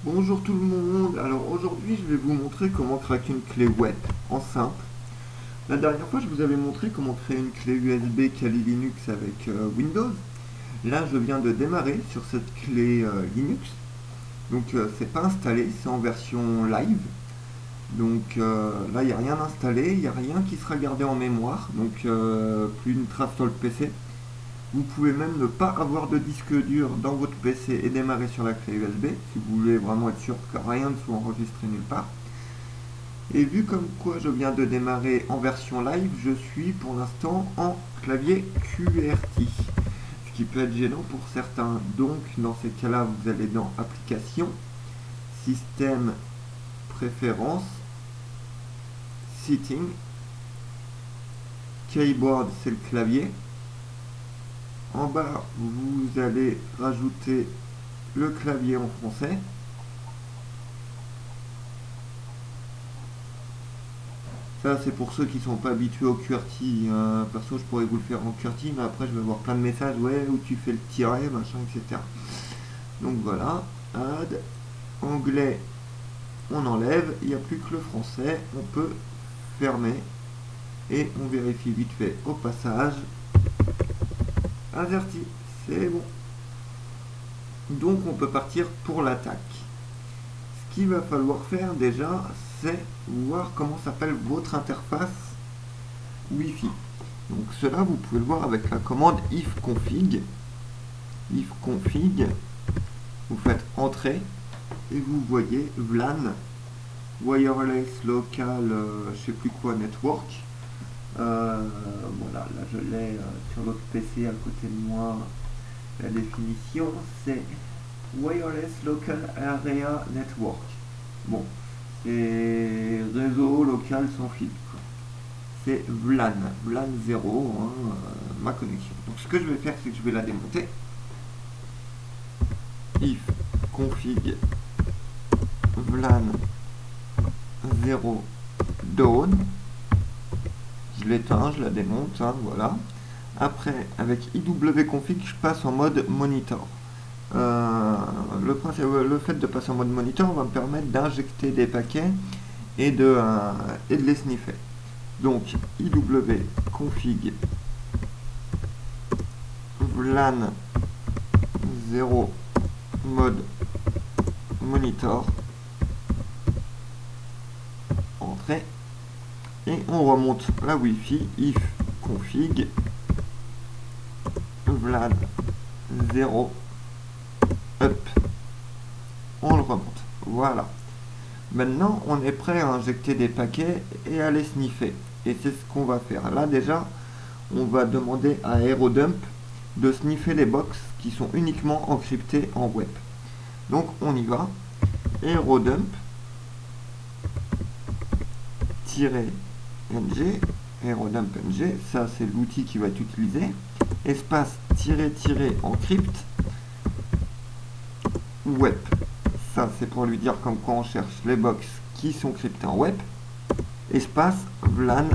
Bonjour tout le monde, alors aujourd'hui je vais vous montrer comment craquer une clé web en simple. La dernière fois je vous avais montré comment créer une clé USB Kali Linux avec Windows. Là je viens de démarrer sur cette clé Linux, donc c'est pas installé, c'est en version live. Donc là il n'y a rien installé, il n'y a rien qui sera gardé en mémoire, donc plus une trace sur le PC. Vous pouvez même ne pas avoir de disque dur dans votre PC et démarrer sur la clé USB si vous voulez vraiment être sûr que rien ne soit enregistré nulle part. Et vu comme quoi je viens de démarrer en version live, je suis pour l'instant en clavier QWERTY. Ce qui peut être gênant pour certains. Donc dans ces cas-là, vous allez dans Applications, Système, Préférences, Setting, Keyboard c'est le clavier. En bas, vous allez rajouter le clavier en français. Ça, c'est pour ceux qui ne sont pas habitués au QWERTY. Perso, je pourrais vous le faire en QWERTY, mais après, je vais avoir plein de messages, ouais, où tu fais le tiret, machin, etc. Donc voilà, add, anglais, on enlève, il n'y a plus que le français, on peut fermer, et on vérifie vite fait au passage. Averti, c'est bon. Donc on peut partir pour l'attaque. Ce qu'il va falloir faire déjà, c'est voir comment s'appelle votre interface Wi-Fi. Donc cela, vous pouvez le voir avec la commande ifconfig. Ifconfig, vous faites entrer et vous voyez VLAN, Wireless Local, je sais plus quoi, Network. Voilà, là je l'ai sur l'autre PC à côté de moi. La définition, c'est Wireless Local Area Network. Bon, c'est réseau local sans fil. C'est VLAN, VLAN 0, hein, ma connexion. Donc ce que je vais faire, c'est que je vais la démonter. If config VLAN 0 down. Je l'éteins, je la démonte, hein, voilà. Après, avec iwconfig, je passe en mode monitor. Le fait de passer en mode monitor va me permettre d'injecter des paquets et de les sniffer. Donc, iwconfig VLAN 0 mode monitor. Entrée. Et on remonte la Wi-Fi, if config VLAN 0 up. On le remonte. Voilà. Maintenant, on est prêt à injecter des paquets et à les sniffer. Et c'est ce qu'on va faire. Là, déjà, on va demander à Aerodump de sniffer les box qui sont uniquement encryptées en web. Donc, on y va. Aerodump -ng, Aerodump ng, ça c'est l'outil qui va être utilisé. Espace encrypt web. Ça c'est pour lui dire comme quoi on cherche les box qui sont cryptées en web. Espace VLAN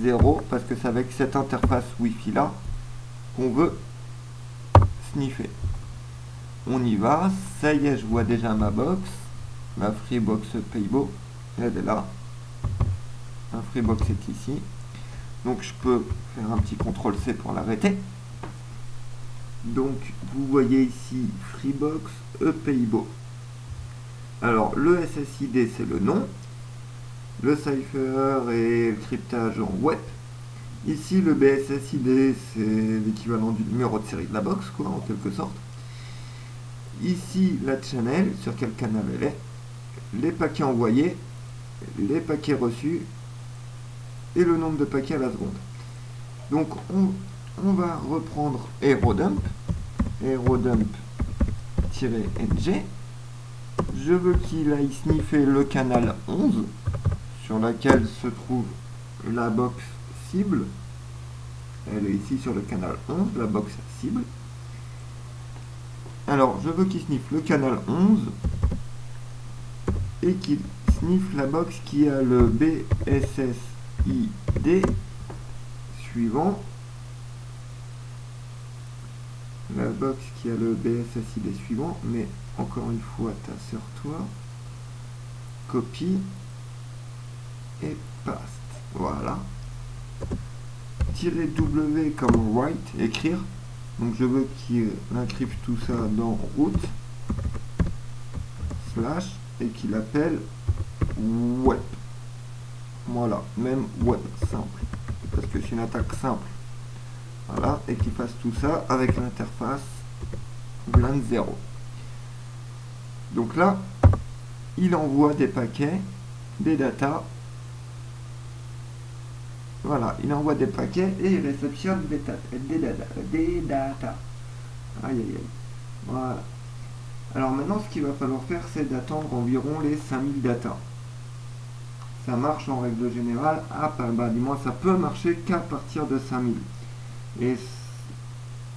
0 parce que c'est avec cette interface Wi-Fi là qu'on veut sniffer. On y va, ça y est, je vois déjà ma box, ma Freebox Paybo, elle est là. Un Freebox est ici. Donc je peux faire un petit CTRL-C pour l'arrêter. Donc vous voyez ici Freebox Paybo. Alors le SSID c'est le nom. Le cipher et le cryptage en web. Ici le BSSID c'est l'équivalent du numéro de série de la box, quoi, en quelque sorte. Ici la channel, sur quel canal elle est. Les paquets envoyés, les paquets reçus et le nombre de paquets à la seconde. Donc on va reprendre Aerodump, Aerodump-ng. Je veux qu'il aille sniffer le canal 11 sur laquelle se trouve la box cible. Elle est ici sur le canal 11, la box cible. Alors je veux qu'il sniffe le canal 11 et qu'il sniffe la box qui a le BSSID suivant. La box qui a le BSSID suivant, mais encore une fois, t'assure-toi, copie et paste. Voilà. -W comme write, écrire. Donc je veux qu'il encrypte tout ça dans root slash et qu'il appelle web. Voilà, même web simple. Parce que c'est une attaque simple. Voilà, et qu'il fasse tout ça avec l'interface VLAN 0. Donc là, il envoie des paquets, des datas. Voilà, il envoie des paquets et il réceptionne des datas. Aïe aïe aïe. Voilà. Alors maintenant, ce qu'il va falloir faire, c'est d'attendre environ les 5000 datas. Ça marche en règle générale, du moins ça peut marcher qu'à partir de 5000. Et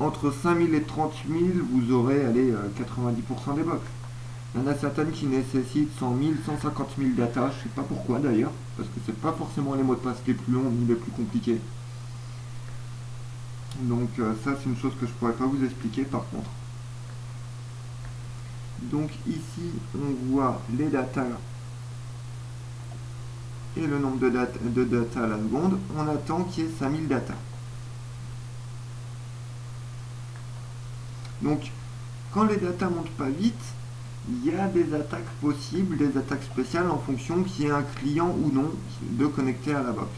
entre 5000 et 30 000, vous aurez 90% des box. Il y en a certaines qui nécessitent 100 000, 150 000 data, je sais pas pourquoi d'ailleurs, parce que c'est pas forcément les mots de passe les plus longs ni les plus compliqués. Donc ça c'est une chose que je pourrais pas vous expliquer par contre. Donc ici on voit les datas et le nombre de data à la seconde. On attend qu'il y ait 5000 data. Donc quand les datas montent pas vite, il y a des attaques possibles, des attaques spéciales en fonction qu'il y ait un client ou non de connecter à la box.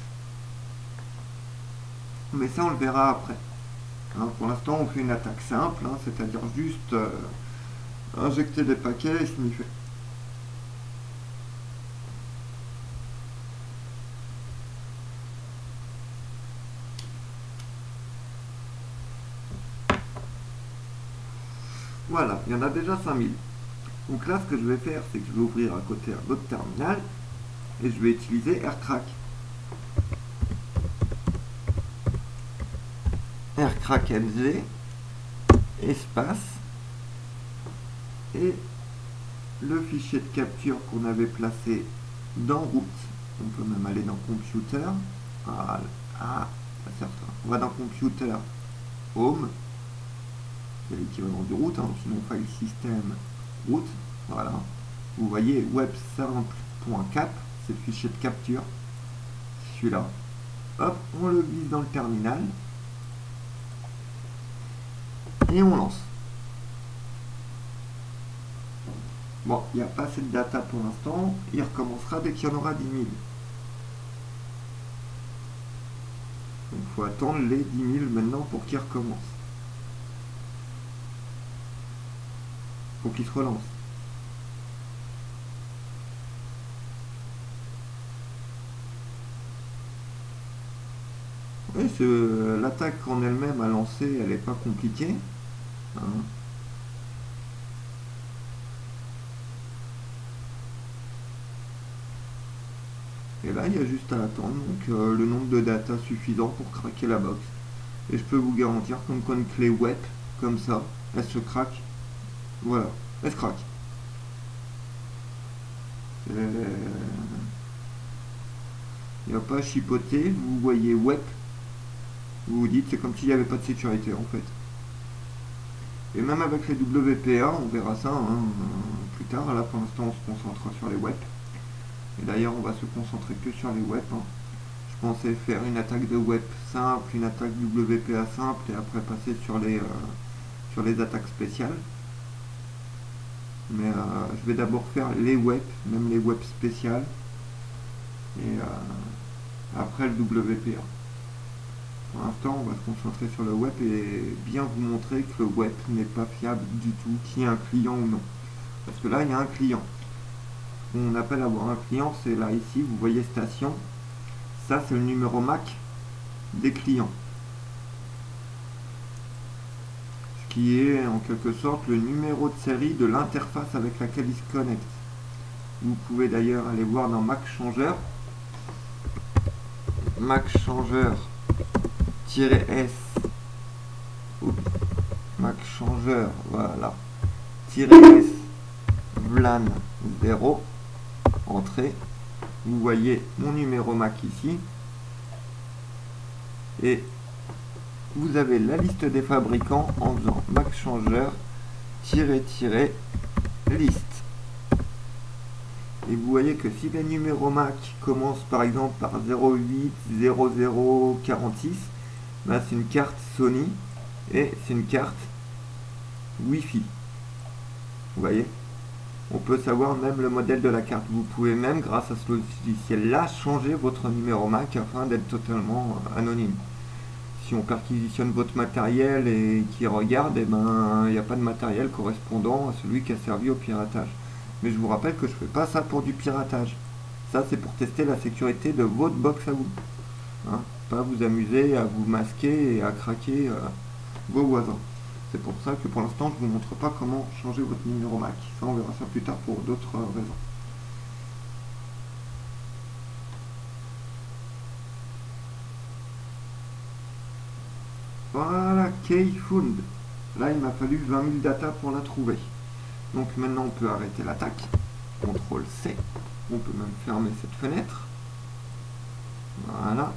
Mais ça on le verra après. Hein, pour l'instant on fait une attaque simple, hein, c'est-à-dire juste injecter des paquets et sniffer. Voilà, il y en a déjà 5000. Donc là, ce que je vais faire, c'est que je vais ouvrir à côté un autre terminal et je vais utiliser AirCrack. AirCrack LG, espace, et le fichier de capture qu'on avait placé dans route. On peut même aller dans computer. Voilà. Ah, on va dans computer home. C'est l'équivalent du route, hein, sinon file system route, voilà. Vous voyez web simple.cap, c'est le fichier de capture, celui-là. Hop, on le glisse dans le terminal et on lance. Bon, il n'y a pas assez de data pour l'instant, il recommencera dès qu'il y en aura 10 000. Donc il faut attendre les 10 000 maintenant pour qu'il recommence. Faut qu'il se relance. Oui, l'attaque en elle-même à lancer, elle n'est pas compliquée. Hein. Et là, il y a juste à attendre donc, le nombre de data suffisant pour craquer la box. Et je peux vous garantir comme une clé web, comme ça, elle se craque. Voilà, elle se craque. Il n'y a pas à chipoter, vous voyez web, vous vous dites c'est comme s'il n'y avait pas de sécurité en fait. Et même avec les WPA, on verra ça hein, plus tard. Là pour l'instant on se concentre sur les web. Et d'ailleurs on va se concentrer que sur les web. Hein. Je pensais faire une attaque de web simple, une attaque WPA simple et après passer sur les attaques spéciales. Mais je vais d'abord faire les web, même les web spéciales. Et après le WPA. Pour l'instant, on va se concentrer sur le web et bien vous montrer que le web n'est pas fiable du tout, qu'il y ait un client ou non. Parce que là, il y a un client. On appelle avoir un client, c'est là ici, vous voyez station. Ça, c'est le numéro MAC des clients. Ce qui est en quelque sorte le numéro de série de l'interface avec laquelle il se connecte. Vous pouvez d'ailleurs aller voir dans Mac Changeur. Mac Changeur -S. Oups. Mac Changeur, voilà. -S VLAN 0. Entrée. Vous voyez mon numéro MAC ici. Et vous avez la liste des fabricants en faisant Mac Changeur liste. Et vous voyez que si les numéros MAC commencent par exemple par 08 00 46, ben c'est une carte Sony et c'est une carte Wi-Fi. Vous voyez, on peut savoir même le modèle de la carte. Vous pouvez même, grâce à ce logiciel-là, changer votre numéro MAC afin d'être totalement anonyme. Si on perquisitionne votre matériel et qu'il regarde, et ben il n'y a pas de matériel correspondant à celui qui a servi au piratage. Mais je vous rappelle que je ne fais pas ça pour du piratage. Ça, c'est pour tester la sécurité de votre box à vous. Hein, pas vous amuser à vous masquer et à craquer vos voisins. C'est pour ça que pour l'instant, je ne vous montre pas comment changer votre numéro MAC. Ça, on verra ça plus tard pour d'autres raisons. Voilà, Keyfound. Là, il m'a fallu 20 000 data pour la trouver. Donc maintenant, on peut arrêter l'attaque. CTRL C. On peut même fermer cette fenêtre. Voilà.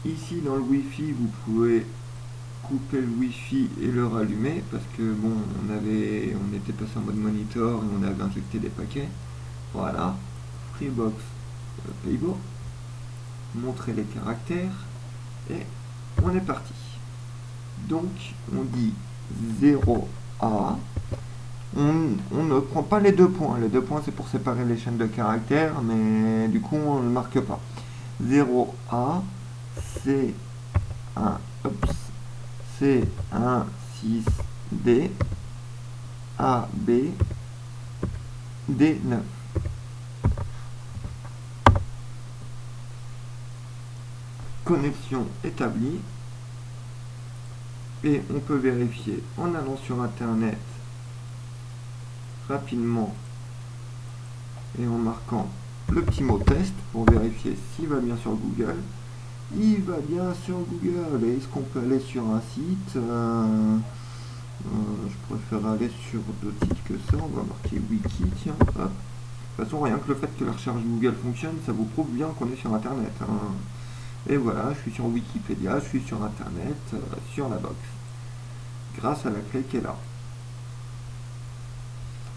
Ici, dans le Wi-Fi, vous pouvez couper le Wi-Fi et le rallumer parce que bon, on était passé en mode monitor et on avait injecté des paquets. Voilà. Freebox Paybo. Montrer les caractères et on est parti. Donc on dit 0A. On ne prend pas les 2 points. Les 2 points c'est pour séparer les chaînes de caractères, mais du coup on ne marque pas. 0A, C1, C1, 6D, AB, D9. Connexion établie. Et on peut vérifier en allant sur internet rapidement et en marquant le petit mot test pour vérifier s'il va bien sur Google. Il va bien sur Google. Et est-ce qu'on peut aller sur un site je préfère aller sur d'autres sites que ça. On va marquer wiki, tiens, hop. De toute façon, rien que le fait que la recherche Google fonctionne, ça vous prouve bien qu'on est sur internet, hein. Et voilà, je suis sur Wikipédia, je suis sur internet, sur la box, grâce à la clé qui est là.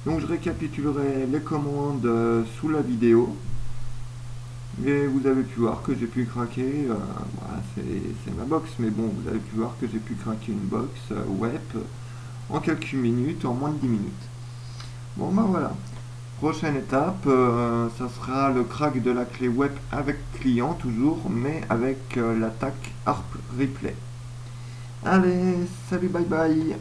Donc je récapitulerai les commandes sous la vidéo. Et vous avez pu voir que j'ai pu craquer, voilà, c'est ma box, mais bon, vous avez pu voir que j'ai pu craquer une box web en quelques minutes, en moins de 10 minutes. Bon ben voilà. Prochaine étape, ça sera le crack de la clé web avec client toujours, mais avec l'attaque ARP Replay. Allez, salut, bye bye.